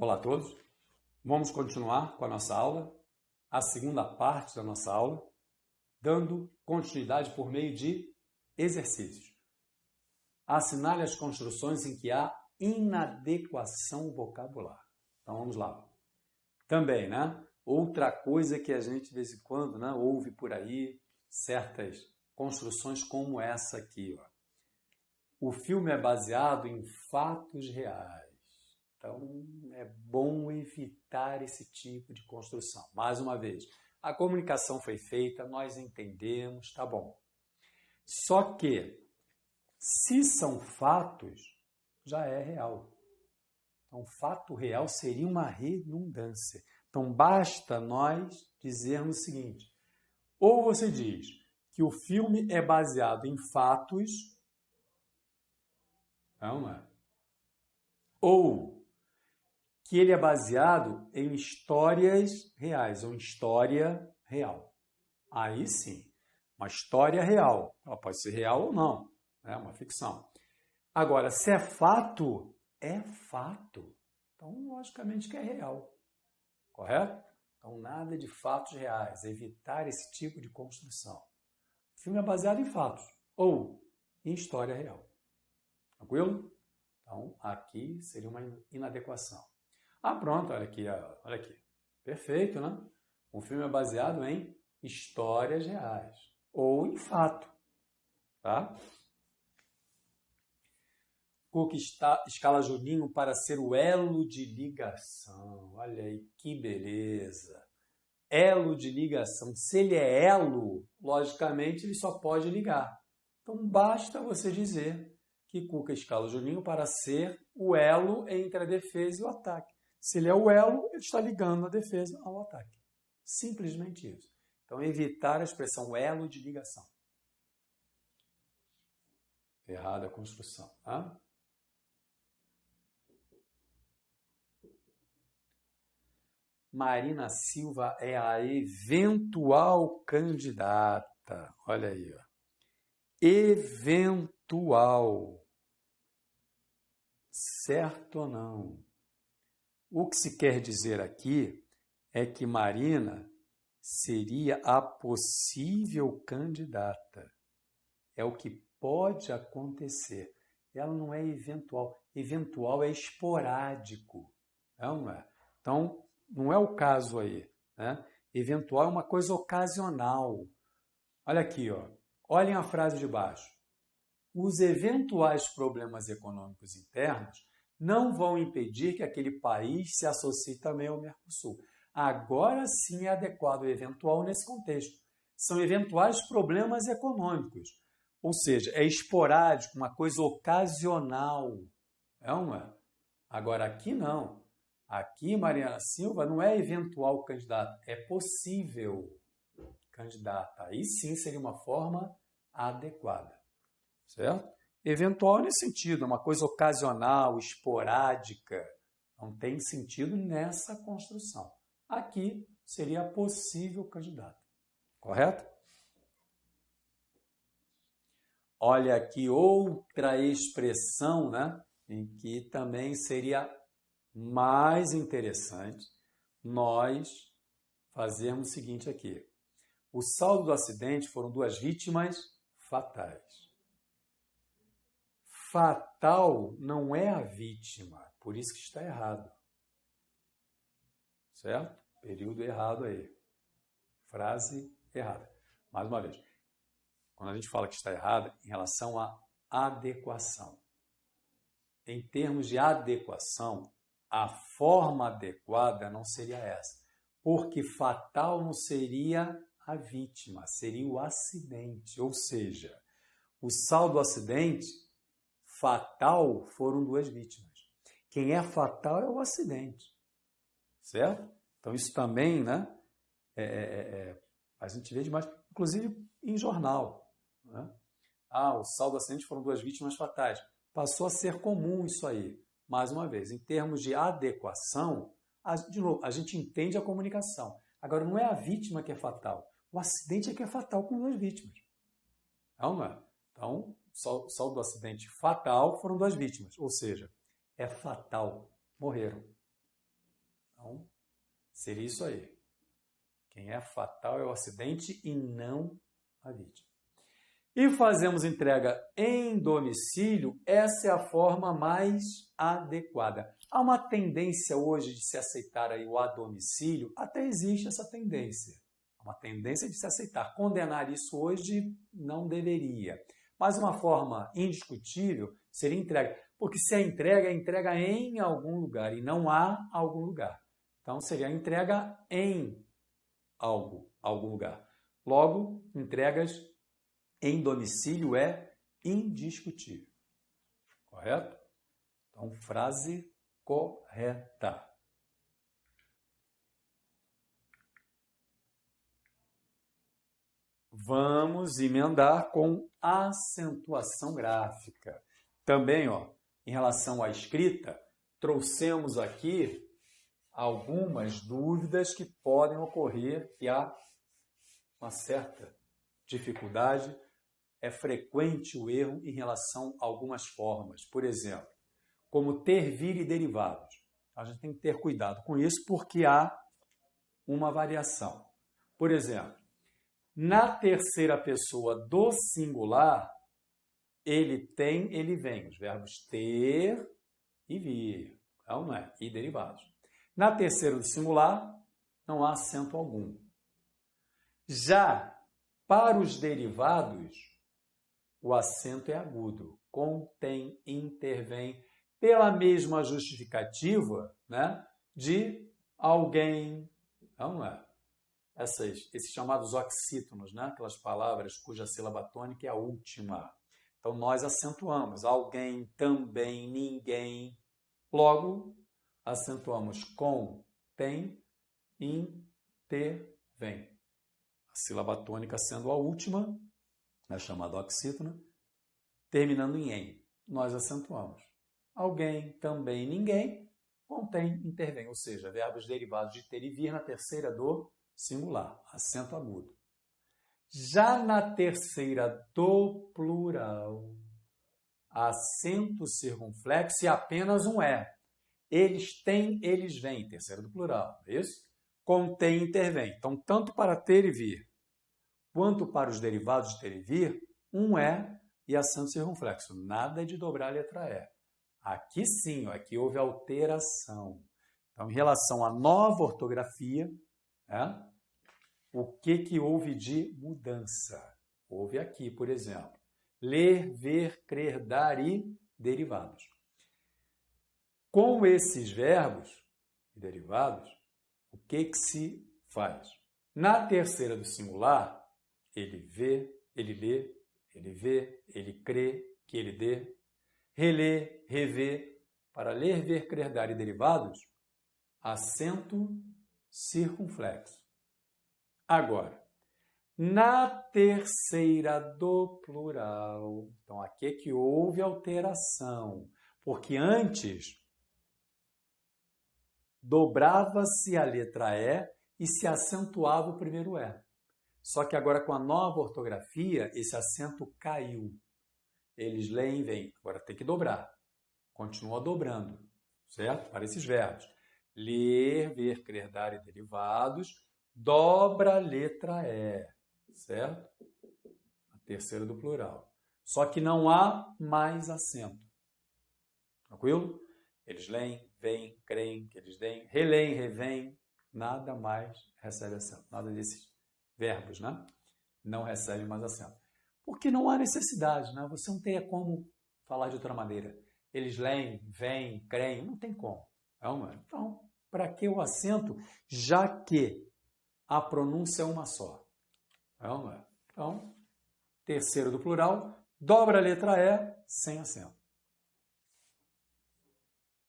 Olá a todos, vamos continuar com a nossa aula, a segunda parte da nossa aula, dando continuidade por meio de exercícios. Assinale as construções em que há inadequação vocabular. Então vamos lá. Também, outra coisa que a gente de vez em quando ouve por aí, certas construções como essa aqui. O filme é baseado em fatos reais. Então, é bom evitar esse tipo de construção. Mais uma vez, a comunicação foi feita, nós entendemos, tá bom. Só que, se são fatos, já é real. Então, fato real seria uma redundância. Então, basta nós dizermos o seguinte, ou você diz que o filme é baseado em fatos, não é? Ou que ele é baseado em histórias reais, ou em história real. Aí sim, uma história real. Ela pode ser real ou não, é uma ficção. Agora, se é fato, é fato. Então, logicamente que é real. Correto? Então, nada de fatos reais. Evitar esse tipo de construção. O filme é baseado em fatos, ou em história real. Tranquilo? Então, aqui seria uma inadequação. Ah, pronto, olha aqui. Perfeito, né? Um filme é baseado em histórias reais ou em fato, tá? Cook escala Juninho para ser o elo de ligação. Olha aí, que beleza. Elo de ligação. Se ele é elo, logicamente ele só pode ligar. Então, basta você dizer que Cuca escala Juninho para ser o elo entre a defesa e o ataque. Se ele é o elo, ele está ligando a defesa ao ataque. Simplesmente isso. Então, evitar a expressão elo de ligação. Errada a construção. Tá? Marina Silva é a eventual candidata. Olha aí. Eventual. Certo ou não? O que se quer dizer aqui é que Marina seria a possível candidata. É o que pode acontecer. Ela não é eventual. Eventual é esporádico. Não é? Então, não é o caso aí. Né? Eventual é uma coisa ocasional. Olha aqui, olhem a frase de baixo. Os eventuais problemas econômicos internos não vão impedir que aquele país se associe também ao Mercosul. Agora sim é adequado o eventual nesse contexto. São eventuais problemas econômicos. Ou seja, é esporádico, uma coisa ocasional. Não é? Agora aqui não. Aqui, Mariana Silva não é eventual candidata, é possível candidata. Aí sim seria uma forma adequada. Certo? Eventual nesse sentido, uma coisa ocasional, esporádica. Não tem sentido nessa construção. Aqui seria possível candidato. Correto? Olha aqui outra expressão, em que também seria mais interessante nós fazermos o seguinte aqui. O saldo do acidente foram 2 vítimas fatais. Fatal não é a vítima, por isso que está errado. Certo? Período errado aí. Frase errada. Mais uma vez, quando a gente fala que está errada, em relação à adequação. Em termos de adequação, a forma adequada não seria essa. Porque fatal não seria a vítima, seria o acidente. Ou seja, o saldo do acidente fatal foram 2 vítimas. Quem é fatal é o acidente. Certo? Então, isso também, a gente vê demais, inclusive em jornal. O saldo do acidente foram 2 vítimas fatais. Passou a ser comum isso aí. Mais uma vez, em termos de adequação, de novo, a gente entende a comunicação. Agora, não é a vítima que é fatal. O acidente é que é fatal com 2 vítimas. Não é? Então, o saldo do acidente fatal foram 2 vítimas, ou seja, é fatal, morreram. Então, seria isso aí. Quem é fatal é o acidente e não a vítima. E fazemos entrega em domicílio, essa é a forma mais adequada. Há uma tendência hoje de se aceitar aí o a domicílio, até existe essa tendência. Uma tendência de se aceitar. Condenar isso hoje não deveria. Mas uma forma indiscutível seria entrega. Porque se é entrega em algum lugar e não há algum lugar. Então seria entrega em algum lugar. Logo, entregas em domicílio é indiscutível. Correto? Então, frase correta. Vamos emendar com acentuação gráfica. Também, em relação à escrita, trouxemos aqui algumas dúvidas que podem ocorrer e há uma certa dificuldade. É frequente o erro em relação a algumas formas. Por exemplo, como ter, vir e derivados. A gente tem que ter cuidado com isso porque há uma variação. Por exemplo, na terceira pessoa do singular, ele tem, ele vem. Os verbos ter e vir. Então, não é? E derivados. Na terceira do singular, não há acento algum. Já para os derivados, o acento é agudo. Contém, intervém, pela mesma justificativa, né, de alguém. Não é? Esses chamados oxítonos, né, aquelas palavras cuja sílaba tônica é a última. Então, nós acentuamos alguém, também, ninguém. Logo, acentuamos com, tem, intervém. A sílaba tônica sendo a última, é chamada oxítona, terminando em. Nós acentuamos. Alguém, também, ninguém, contém, intervém. Ou seja, verbos derivados de ter e vir na terceira do singular, acento agudo. Já na terceira do plural, acento circunflexo e apenas um é. Eles têm, eles vêm, terceira do plural, é isso? Contém, intervém. Então, tanto para ter e vir, quanto para os derivados de ter e vir, um é e acento circunflexo. Nada de dobrar a letra E. Aqui sim, aqui houve alteração. Então, em relação à nova ortografia, o que houve de mudança? Houve aqui, por exemplo, ler, ver, crer, dar e derivados. Com esses verbos e derivados, o que se faz? Na terceira do singular, ele vê, ele lê, ele vê, ele crê, que ele dê, relê, revê, para ler, ver, crer, dar e derivados, acento circunflexo. Agora, na terceira do plural, então aqui é que houve alteração, porque antes dobrava-se a letra E se acentuava o primeiro E. Só que agora com a nova ortografia, esse acento caiu. Eles leem e vêm. Agora tem que dobrar. Continua dobrando, certo? Para esses verbos. Ler, ver, crer, dar e derivados, dobra a letra E, certo? A terceira do plural. Só que não há mais acento. Tranquilo? Eles leem, veem, creem, que eles deem, releem, revêm, nada mais recebe acento. Nada desses verbos, né? Não recebe mais acento. Porque não há necessidade, né? Você não tem como falar de outra maneira. Eles leem, veem, creem, não tem como. Então, para que o acento, já que a pronúncia é uma só? Então, terceiro do plural, dobra a letra E sem acento.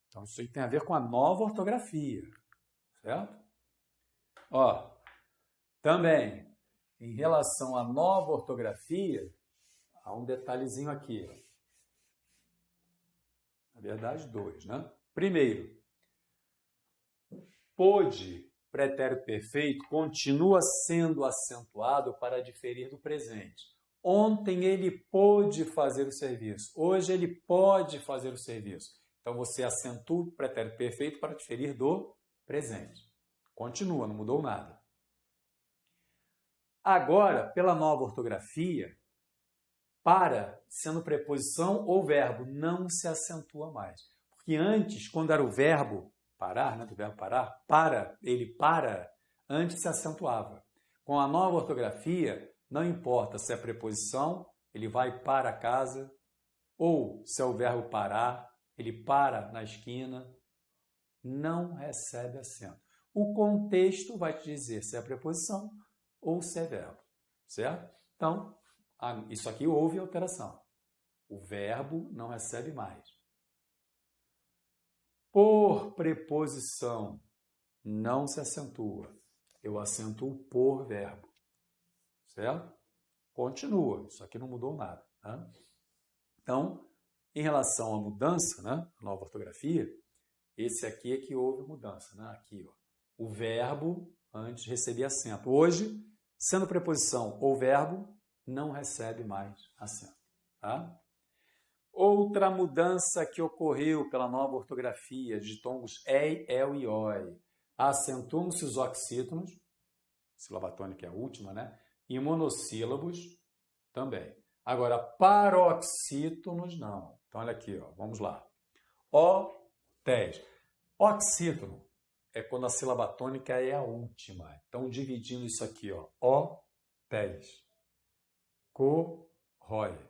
Então, isso aí tem a ver com a nova ortografia, certo? Também, em relação à nova ortografia, há um detalhezinho aqui. Na verdade, dois, né? Primeiro, pôde, pretérito perfeito, continua sendo acentuado para diferir do presente. Ontem ele pôde fazer o serviço. Hoje ele pode fazer o serviço. Então, você acentua o pretérito perfeito para diferir do presente. Continua, não mudou nada. Agora, pela nova ortografia, para, sendo preposição ou verbo, não se acentua mais. Porque antes, quando era o verbo parar, né, do verbo parar, para, ele para, antes se acentuava. Com a nova ortografia, não importa se é preposição, ele vai para casa, ou se é o verbo parar, ele para na esquina, não recebe acento. O contexto vai te dizer se é preposição ou se é verbo, certo? Então, isso aqui houve alteração. O verbo não recebe mais. Por preposição, não se acentua. Eu acentuo por verbo, certo? Continua, isso aqui não mudou nada. Né? Então, em relação à mudança, né, a nova ortografia, esse aqui é que houve mudança. Né? Aqui, ó, o verbo antes recebia acento. Hoje, sendo preposição ou verbo, não recebe mais acento. Tá? Outra mudança que ocorreu pela nova ortografia de tongos ei, el e oi. Acentuam-se os oxítonos, sílaba tônica é a última, né? E monossílabos também. Agora, paroxítonos não. Então, olha aqui, ó, vamos lá. Otés. Oxítono é quando a sílaba tônica é a última. Então, dividindo isso aqui, ó. Otés. Corrói.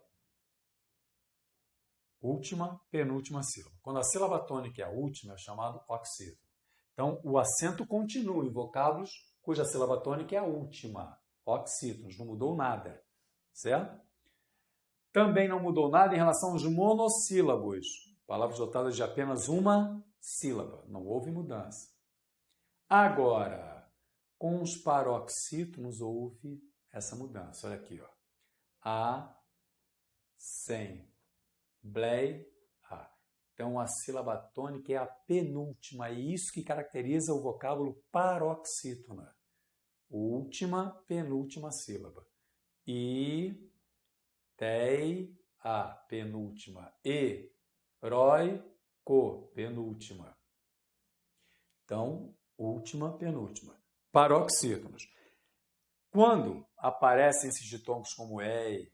Última, penúltima sílaba. Quando a sílaba tônica é a última, é chamado oxítono. Então, o acento continua em vocábulos cuja sílaba tônica é a última. Oxítonos, não mudou nada. Certo? Também não mudou nada em relação aos monossílabos. Palavras dotadas de apenas uma sílaba. Não houve mudança. Agora, com os paroxítonos houve essa mudança. Olha aqui, ó. A, sem, blei, a. Então, a sílaba tônica é a penúltima. E isso que caracteriza o vocábulo paroxítona. Última, penúltima sílaba. E, tei, a, penúltima. E, roi, co, penúltima. Então, última, penúltima. Paroxítonos. Quando aparecem esses ditongos como ei,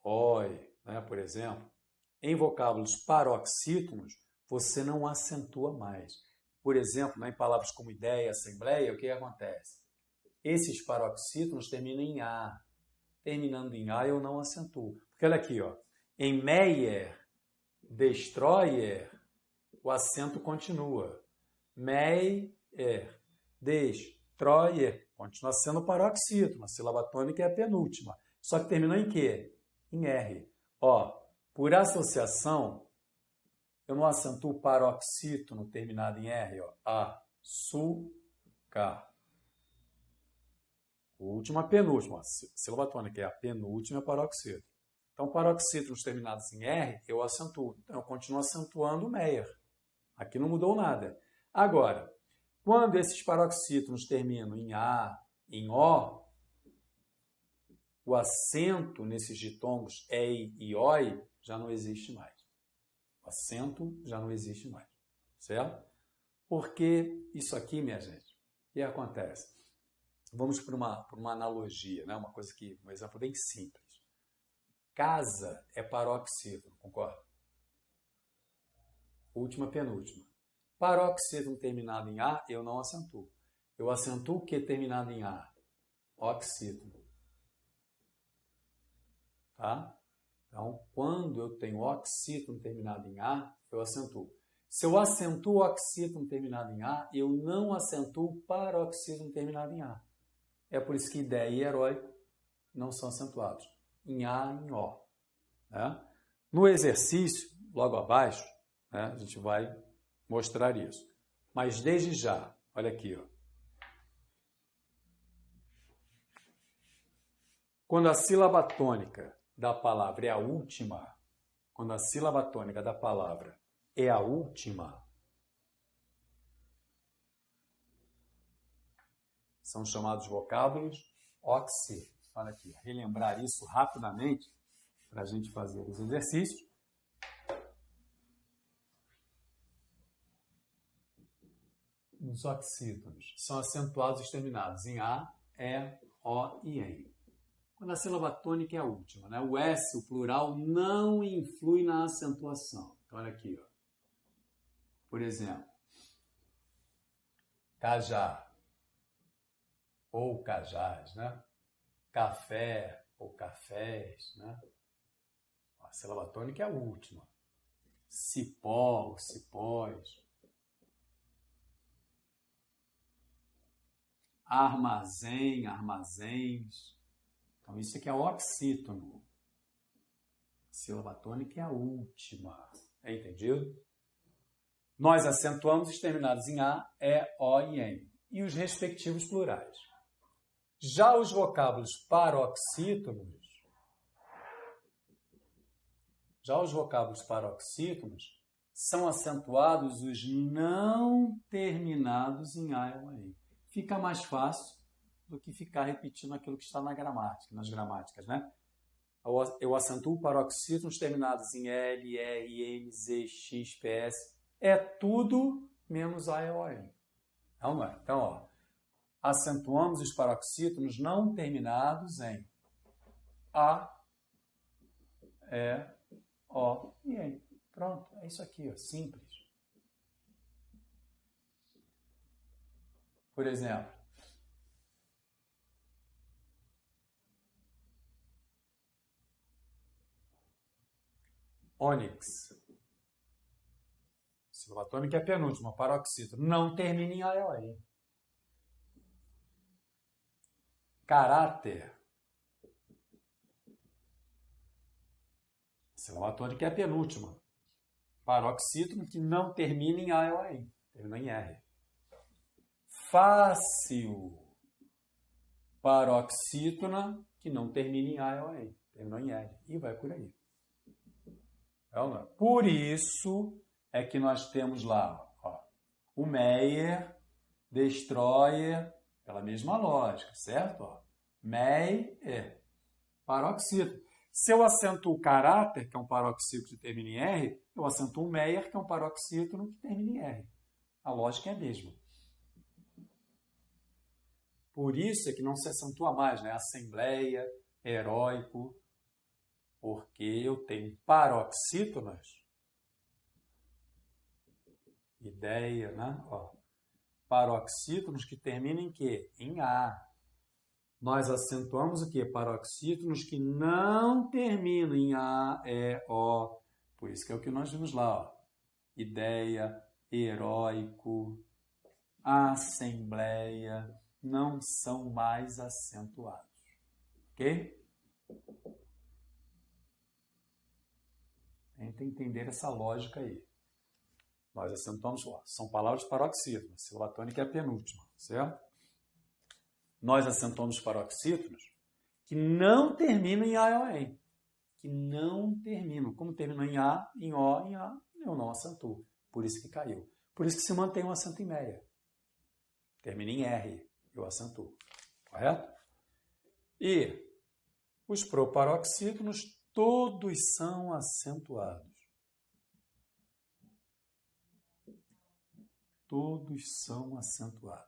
oi, né, por exemplo, em vocábulos paroxítonos, você não acentua mais. Por exemplo, em palavras como ideia, assembleia, o que acontece? Esses paroxítonos terminam em A. Terminando em A, eu não acentuo. Porque olha aqui, ó, em Meyer, destroyer, o acento continua. Meyer, destroyer, continua sendo paroxítono. A sílaba tônica é a penúltima. Só que terminou em quê? Em R. Ó, por associação, eu não acentuo paroxítono terminado em R. Ó. Açúcar. Última, penúltima. A sílaba tônica é a penúltima paroxítono. Então, paroxítonos terminados em R, eu acentuo. Então, eu continuo acentuando o Meyer. Aqui não mudou nada. Agora, quando esses paroxítonos terminam em A, em O, o acento nesses ditongos ei e oi já não existe mais. O acento já não existe mais. Certo? Porque isso aqui, minha gente, o que acontece? Vamos para uma analogia, né? Um exemplo bem simples. Casa é paroxítono, concorda? Última, penúltima. Paroxítono terminado em A, eu não acentuo. Eu acentuo o que terminado em A? Oxítono. Tá? Então, quando eu tenho oxítono terminado em A, eu acentuo. Se eu acentuo oxítono terminado em A, eu não acentuo paroxítono terminado em A. É por isso que ideia e herói não são acentuados. Em A, em O. Né? No exercício, logo abaixo, né, a gente vai mostrar isso. Mas desde já, olha aqui, ó. Quando a sílaba tônica da palavra é a última, quando a sílaba tônica da palavra é a última, são chamados vocábulos oxí. Olha aqui, relembrar isso rapidamente para a gente fazer os exercícios. nos oxítonos são acentuados os terminados em A, E, O e EN. Quando a sílaba tônica é a última, né? O S, o plural, não influi na acentuação. Então, olha aqui, ó. Por exemplo, cajá ou cajás, né? Café ou cafés, né? A sílaba tônica é a última. Cipó ou cipós. Armazém, armazéns. Então, isso aqui é oxítono. A sílaba tônica é a última. É entendido? Nós acentuamos os terminados em A, E, O e N. E os respectivos plurais. Já os vocábulos paroxítonos, são acentuados os não terminados em A ou N. Fica mais fácil do que ficar repetindo aquilo que está na gramática, nas gramáticas, né? Eu acentuo paroxítonos terminados em L, R, M, Z, X, PS. É tudo menos A e O, N. Então, ó, acentuamos os paroxítonos não terminados em A, E, O e N. Pronto, é isso aqui, ó, simples. Por exemplo, ônix. Sílaba tônica é a penúltima, paroxítono. Não termina em A e O, N. Caráter. Sílaba tônica é a penúltima. Paroxítono que não termina em A e O, N. Termina em R. Fácil. Paroxítona que não termina em A e O, N. Terminou em R. E vai por aí. Por isso é que nós temos lá, ó, o Meyer, Destroyer, pela mesma lógica, certo? Ó, Meyer, paroxítono. Se eu acentuo o caráter, que é um paroxítono que termina em R, eu acentuo o Meyer, que é um paroxítono que termina em R. A lógica é a mesma. Por isso é que não se acentua mais, né? Assembleia, heróico, porque eu tenho paroxítonos, ideia, né? Ó, paroxítonos que terminam em quê? Em A. Nós acentuamos o quê? Paroxítonos que não terminam em A, E, O. Por isso que é o que nós vimos lá, ó. Ideia, heróico, assembleia, não são mais acentuados. Ok? Tenta entender essa lógica aí. Nós acentuamos, ó, são palavras paroxítonas. A sílaba tônica é a penúltima, certo? Nós acentuamos paroxítonos que não terminam em A e O, N. Que não terminam. Como terminou em A, em O, em A, eu não acentuo. Por isso que caiu. Por isso que se mantém um acento em Meyer. Termina em R, eu acentuo. Correto? E os proparoxítonos todos são acentuados. Todos são acentuados.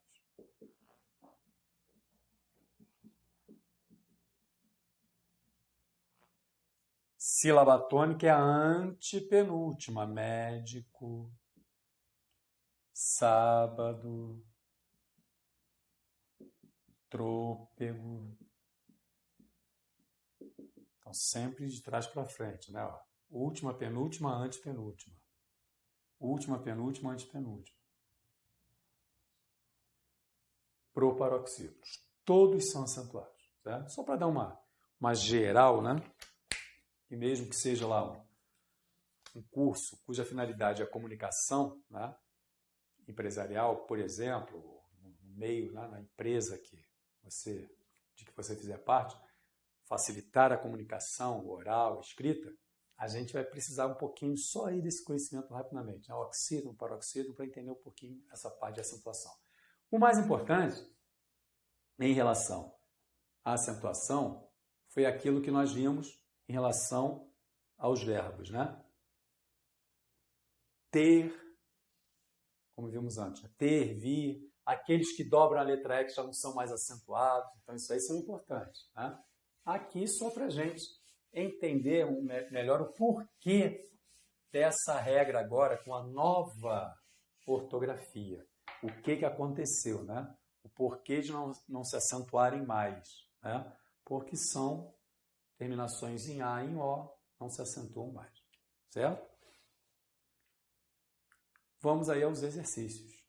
Sílaba tônica é a antepenúltima. Médico, sábado, trôpego. Então, sempre de trás para frente, né? Ó, última, penúltima, antepenúltima. Última, penúltima, antepenúltima. Proparoxítonos. Todos são acentuados. Certo? Só para dar uma geral, né? E mesmo que seja lá um curso cuja finalidade é a comunicação, né? Empresarial, por exemplo, no meio, né? Na empresa de que você fizer parte, facilitar a comunicação oral, escrita, a gente vai precisar um pouquinho só aí desse conhecimento rapidamente. Né? Oxítono, paroxítono, para entender um pouquinho essa parte de acentuação. O mais importante em relação à acentuação foi aquilo que nós vimos em relação aos verbos, né? Ter como vimos antes. Ter, vir, aqueles que dobram a letra E que já não são mais acentuados. Então, isso aí são importantes. Né? Aqui, só para a gente entender melhor o porquê dessa regra agora com a nova ortografia. O que aconteceu, né? O porquê de não se acentuarem mais, né? Porque são terminações em A e em O, não se acentuam mais, certo? Vamos aí aos exercícios.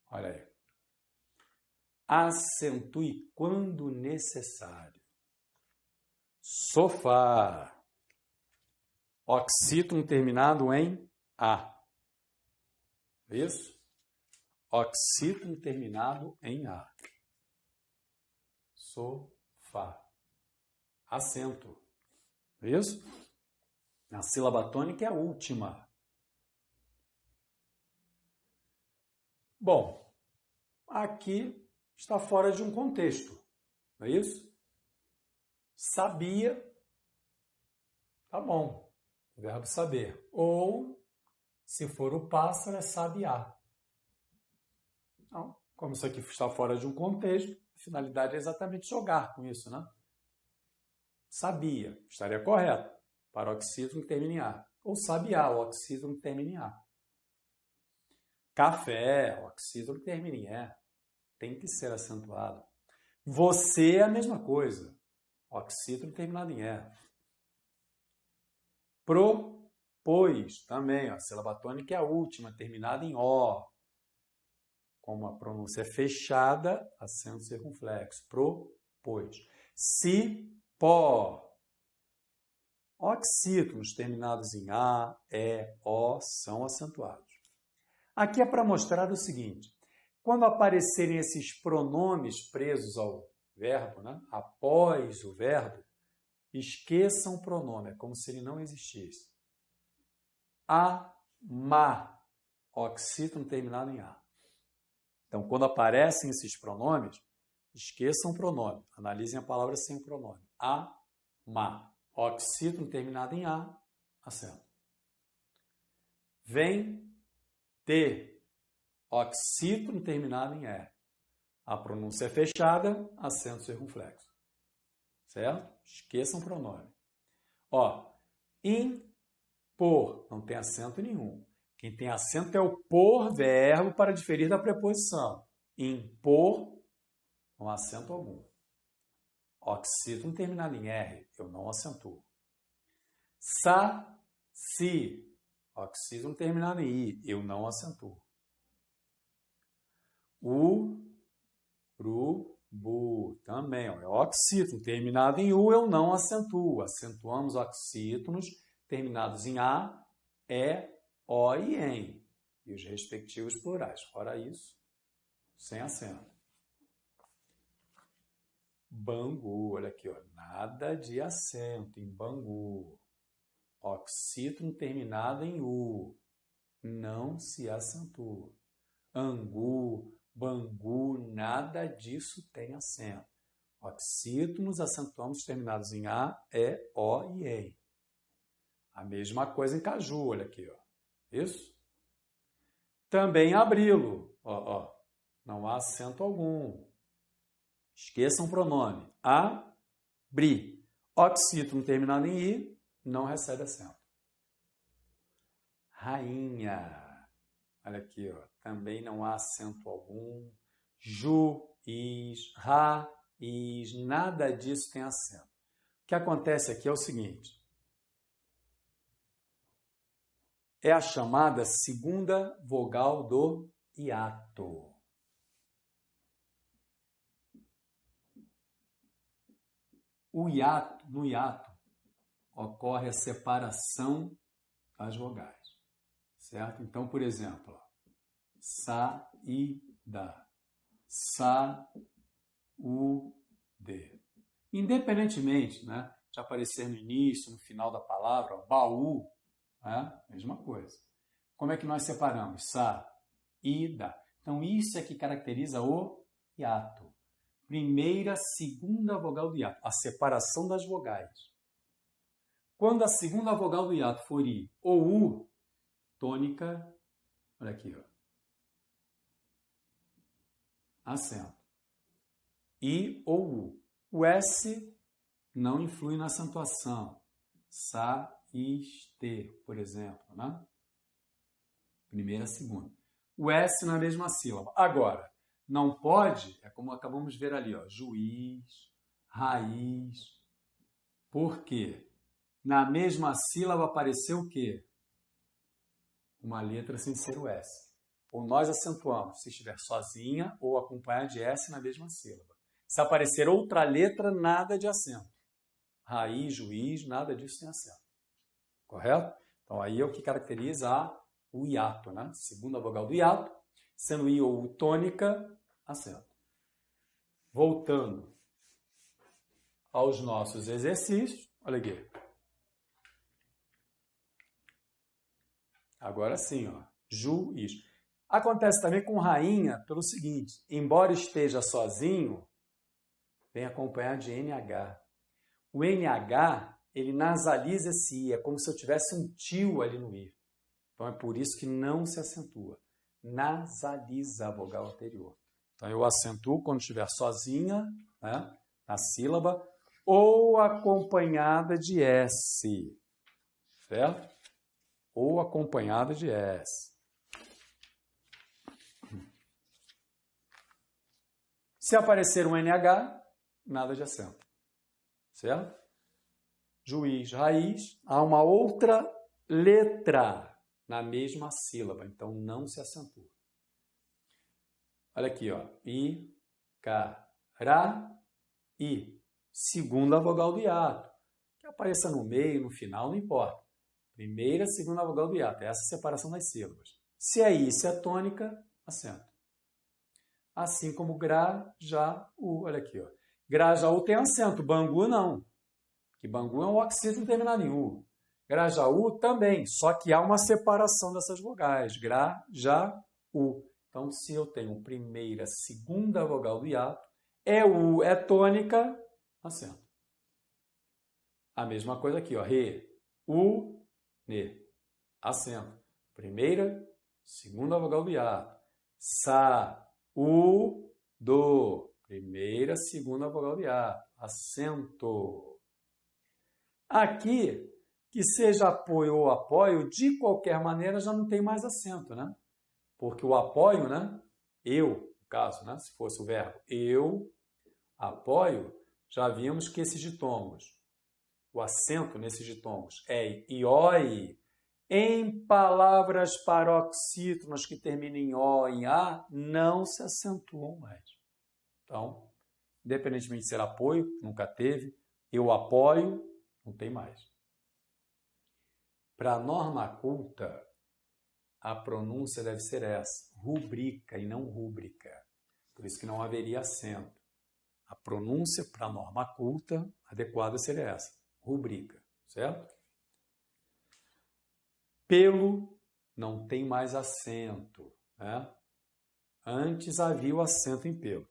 Olha aí. Acentue quando necessário. Sofá. Oxítono terminado em A. Isso? Oxítono terminado em A. Sofá. Acento. Isso? A sílaba tônica é a última. Bom, aqui está fora de um contexto. Não é isso? Sabia. Tá bom. O verbo saber. Ou, se for o pássaro, é sabiá. Então, como isso aqui está fora de um contexto, a finalidade é exatamente jogar com isso, né? Sabia, estaria correto, para oxítono que termina em A. Ou sabiá, o oxítono que termina em A. Café, oxítono que termina em E. Tem que ser acentuado. Você é a mesma coisa. Oxítono terminado em E. Propôs, também, a sílaba tônica é a última, terminada em O. Como a pronúncia é fechada, acento circunflexo. Propôs. Cipó. Oxítonos terminados em A, E, O são acentuados. Aqui é para mostrar o seguinte: quando aparecerem esses pronomes presos ao verbo, né, após o verbo, esqueçam o pronome, é como se ele não existisse. Amar, oxítono terminado em A. Então, quando aparecem esses pronomes, esqueçam o pronome, analisem a palavra sem o pronome. Amar, oxítono terminado em A, acento. Vem ter, oxítono terminado em E. A pronúncia é fechada, acento circunflexo. Certo? Esqueçam o pronome. Ó, impor, não tem acento nenhum. Quem tem acento é o por verbo para diferir da preposição. Impor, não há acento algum. Oxítono terminado em R, eu não acentuo. Saci, oxítono terminado em I, eu não acentuo. Urubu, também, ó, é oxítono terminado em U, eu não acentuo. Acentuamos oxítonos terminados em A, E, O e EM. E os respectivos plurais. Fora isso, sem acento. Bangu, olha aqui, ó, nada de acento em Bangu. Oxítono terminado em U, não se acentua. Angu, Bangu, nada disso tem acento. Oxítonos acentuamos terminados em A, E, O e EM. A mesma coisa em caju, olha aqui, ó. Isso? Também abrilo, ó, não há acento algum. Esqueçam o pronome. Abri. Oxítono terminado em I, não recebe acento. Rainha. Olha aqui, ó. Também não há acento algum. Juiz, raiz, nada disso tem acento. O que acontece aqui é o seguinte. É a chamada segunda vogal do hiato. No hiato, ocorre a separação das vogais, certo? Então, por exemplo, ó, saída, saúde. Independentemente, né, de aparecer no início, no final da palavra, ó, baú, né, mesma coisa. Como é que nós separamos? Saída. Então, isso é que caracteriza o hiato. primeira, segunda vogal do hiato. A separação das vogais. Quando a segunda vogal do hiato for I ou U, tônica, olha aqui, ó. Acento. I ou U. O S não influi na acentuação. Sa, is, te, por exemplo, né? Primeira, segunda. O S na mesma sílaba. Agora, não pode, é como acabamos de ver ali, ó, juiz, raiz. Por quê? Na mesma sílaba apareceu o quê? Uma letra sem ser o S. Ou nós acentuamos se estiver sozinha ou acompanhada de S na mesma sílaba. Se aparecer outra letra, nada de acento. Raiz, juiz, nada disso tem acento. Correto? Então aí é o que caracteriza o hiato, né? Segunda vogal do hiato, sendo I ou U tônica, acento. Voltando aos nossos exercícios, olha aqui. Agora sim, ó, juiz. Acontece também com rainha pelo seguinte, embora esteja sozinho, vem acompanhado de NH. O NH, ele nasaliza esse I, é como se eu tivesse um tio ali no I. Então é por isso que não se acentua. Nasaliza a vogal anterior. Então eu acentuo quando estiver sozinha, né, na sílaba, ou acompanhada de S. Certo? Ou acompanhada de S. Se aparecer um NH, nada de acento. Certo? Juiz, raiz, há uma outra letra na mesma sílaba, então não se acentua. Olha aqui, ó. I, K, Ra, I. Segunda vogal do hiato. Que apareça no meio, no final, não importa. Primeira, segunda vogal do hiato. Essa é a separação das sílabas. Se é I, se é tônica, acento. Assim como Gra, Já, U. Olha aqui, ó. Gra, Já, U tem acento. Bangu, não. Que Bangu é um oxítono terminado em U. Grajaú também, só que há uma separação dessas vogais. Gra, Já, U. Então, se eu tenho primeira, segunda vogal do hiato, é U, é tônica, acento. A mesma coisa aqui, ó. Re, U, Ne. Acento. Primeira, segunda vogal do hiato. Sa, U, Do. Primeira, segunda vogal do hiato. Acento. Aqui, que seja apoio ou apoio, de qualquer maneira já não tem mais acento, né? Porque o apoio, né? Eu, no caso, né? Se fosse o verbo eu, apoio, já vimos que esses ditongos, o acento nesses ditongos é ioi. Em palavras paroxítonas que terminam em O, em A, não se acentuam mais. Então, independentemente de ser apoio, nunca teve, eu apoio, não tem mais. Para a norma culta, a pronúncia deve ser essa, rubrica e não rúbrica. Por isso que não haveria acento. A pronúncia para a norma culta adequada seria essa, rubrica, certo? Pelo não tem mais acento, né? Antes havia o acento em pelo.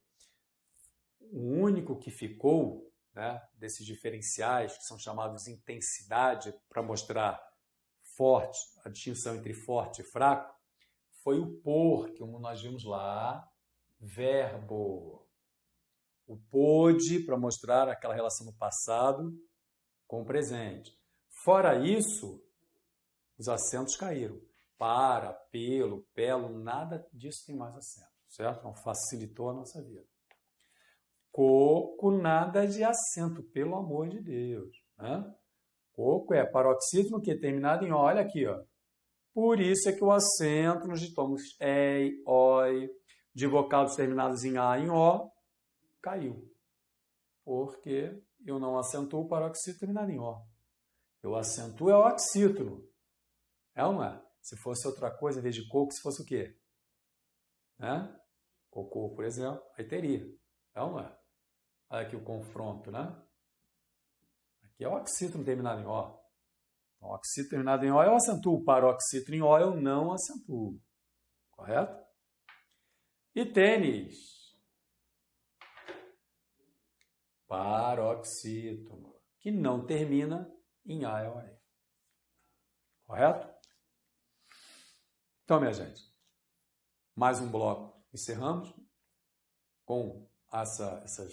O único que ficou, né, desses diferenciais, que são chamados de intensidade, para mostrar forte, a distinção entre forte e fraco, foi o por, que nós vimos lá, verbo. O pôde, para mostrar aquela relação no passado com o presente. Fora isso, os acentos caíram. Para, pelo, pelo, nada disso tem mais acento, certo? Então facilitou a nossa vida. Coco, nada de acento, pelo amor de Deus, né? Coco é paroxítono que é terminado em O, olha aqui, ó. Por isso é que o acento nos ditongos ei, oi, de vocábulos terminados em A e em O, caiu. Porque eu não acentuo o paroxítono terminado em O. Eu acentuo é o oxítono. É ou não é? Se fosse outra coisa, em vez de coco, se fosse o quê? Né? Cocô, por exemplo, aí teria. É ou não é? Olha aqui o confronto, né? Aqui é o oxítono terminado em O. Então, oxítono terminado em O eu acentuo. Paroxítono em O eu não acentuo. Correto? E tênis. Paroxítono, que não termina em A ou E. Correto? Então, minha gente, mais um bloco. Encerramos com essas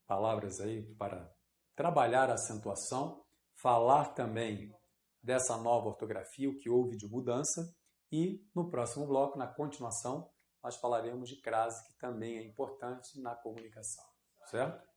palavras aí para trabalhar a acentuação, falar também dessa nova ortografia, o que houve de mudança, e no próximo bloco, na continuação, nós falaremos de crase, que também é importante na comunicação, certo?